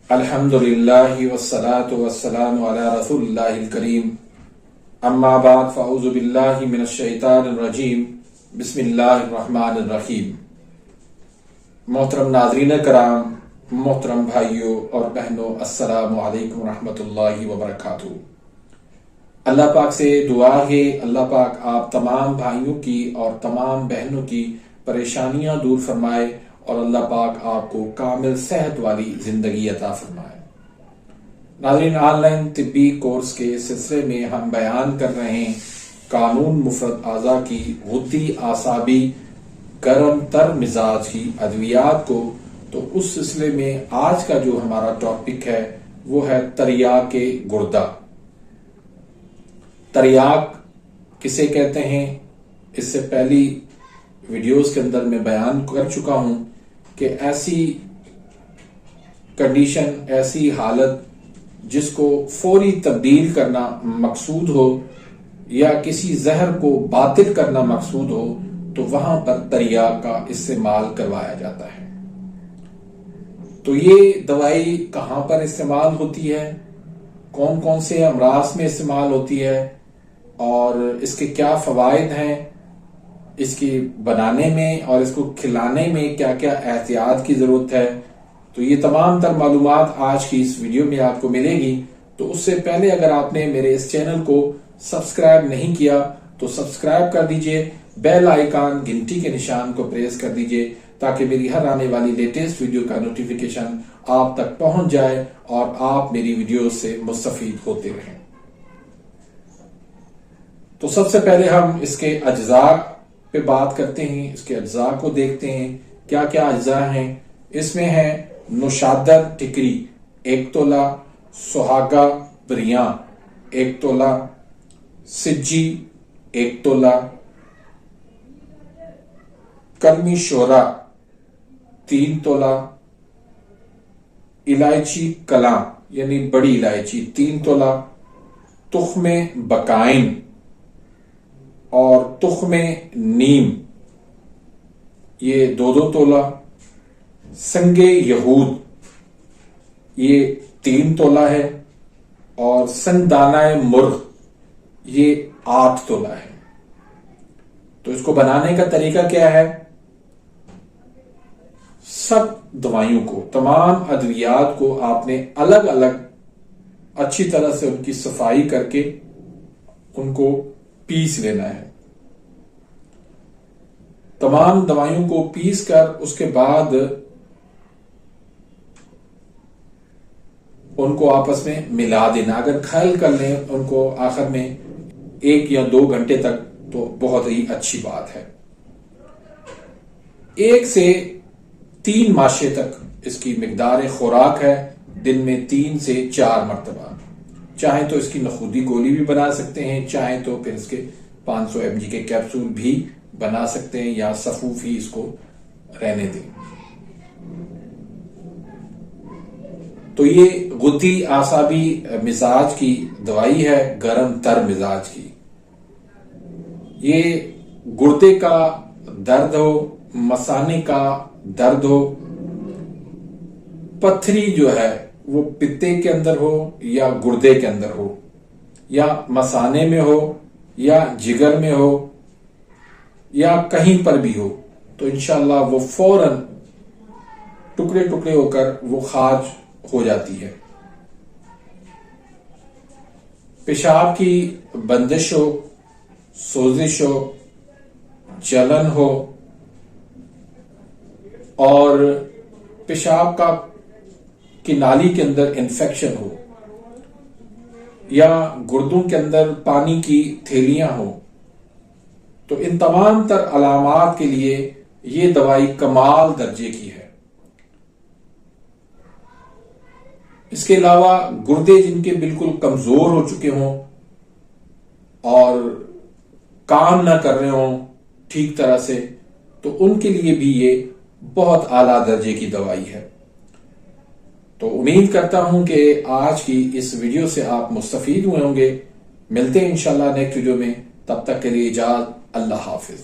الحمدللہ والصلاة والسلام علی رسول اللہ الکریم اما بعد فاعوذ باللہ من الشیطان الرجیم بسم اللہ الرحمن الرحیم۔ محترم ناظرین کرام، محترم بھائیوں اور بہنوں، السلام علیکم ورحمۃ اللہ وبرکاتہ۔ اللہ پاک سے دعا ہے اللہ پاک آپ تمام بھائیوں کی اور تمام بہنوں کی پریشانیاں دور فرمائے اور اللہ پاک آپ کو کامل صحت والی زندگی عطا فرمائے۔ ناظرین، آن لائن طبی کورس کے سلسلے میں ہم بیان کر رہے ہیں قانون مفرد اعضاء کی غدی اعصابی گرم تر مزاج کی ادویات کو۔ تو اس سلسلے میں آج کا جو ہمارا ٹاپک ہے وہ ہے تریاک گردہ۔ تریاک کسے کہتے ہیں، اس سے پہلی ویڈیوز کے اندر میں بیان کر چکا ہوں کہ ایسی کنڈیشن، ایسی حالت جس کو فوری تبدیل کرنا مقصود ہو یا کسی زہر کو باطل کرنا مقصود ہو تو وہاں پر تریاک کا استعمال کروایا جاتا ہے۔ تو یہ دوائی کہاں پر استعمال ہوتی ہے، کون کون سے امراض میں استعمال ہوتی ہے اور اس کے کیا فوائد ہیں، اس کی بنانے میں اور اس کو کھلانے میں کیا کیا احتیاط کی ضرورت ہے، تو یہ تمام تر معلومات آج کی اس ویڈیو میں آپ کو ملے گی۔ تو اس سے پہلے اگر آپ نے میرے اس چینل کو سبسکرائب نہیں کیا تو سبسکرائب کر دیجئے، بیل آئیکن گھنٹی کے نشان کو پریس کر دیجئے تاکہ میری ہر آنے والی لیٹسٹ ویڈیو کا نوٹیفیکیشن آپ تک پہنچ جائے اور آپ میری ویڈیو سے مستفید ہوتے رہیں۔ تو سب سے پہلے ہم اس کے اجزاء پہ بات کرتے ہیں، اس کے اجزاء کو دیکھتے ہیں کیا کیا اجزاء ہیں۔ اس میں ہے نوشادر ٹکری 1 تولہ، سہاگا بریاں 1 تولہ، سجی 1 تولہ، کلمی شورا 3 تولہ، الائچی کلاں یعنی بڑی الائچی 3 تولہ، تخم بکائن اور تخم نیم یہ 2 تولہ، سنگ یہود یہ 3 تولہ ہے اور سندانہ مرغ یہ 8 تولہ ہے۔ تو اس کو بنانے کا طریقہ کیا ہے؟ سب دوائیوں کو، تمام ادویات کو آپ نے الگ الگ اچھی طرح سے ان کی صفائی کر کے ان کو پیس لینا ہے۔ تمام دوائیوں کو پیس کر اس کے بعد ان کو آپس میں ملا دینا۔ اگر گھائل کر لیں ان کو آخر میں 1 یا 2 گھنٹے تک تو بہت ہی اچھی بات ہے۔ 1 سے 3 ماشے تک اس کی مقدار خوراک ہے، دن میں 3 سے 4 مرتبہ۔ چاہیں تو اس کی نخودی گولی بھی بنا سکتے ہیں، چاہیں تو پھر اس کے 500 mg کے کیپسول بھی بنا سکتے ہیں یا صفوف ہی اس کو رہنے دیں۔ تو یہ غدی اعصابی مزاج کی دوائی ہے، گرم تر مزاج کی۔ یہ گردے کا درد ہو، مثانے کا درد ہو، پتھری جو ہے وہ پتے کے اندر ہو یا گردے کے اندر ہو یا مثانے میں ہو یا جگر میں ہو یا کہیں پر بھی ہو، تو انشاءاللہ وہ فوراً ٹکڑے ٹکڑے ہو کر وہ خارج ہو جاتی ہے۔ پیشاب کی بندش ہو، سوزش ہو، جلن ہو اور پیشاب کی نالی کے اندر انفیکشن ہو یا گردوں کے اندر پانی کی تھیلیاں ہو، تو ان تمام تر علامات کے لیے یہ دوائی کمال درجے کی ہے۔ اس کے علاوہ گردے جن کے بالکل کمزور ہو چکے ہوں اور کام نہ کر رہے ہوں ٹھیک طرح سے، تو ان کے لیے بھی یہ بہت اعلیٰ درجے کی دوائی ہے۔ تو امید کرتا ہوں کہ آج کی اس ویڈیو سے آپ مستفید ہوئے ہوں گے۔ ملتے ہیں انشاءاللہ نیکسٹ ویڈیو میں، تب تک کے لیے اجازت، اللہ حافظ۔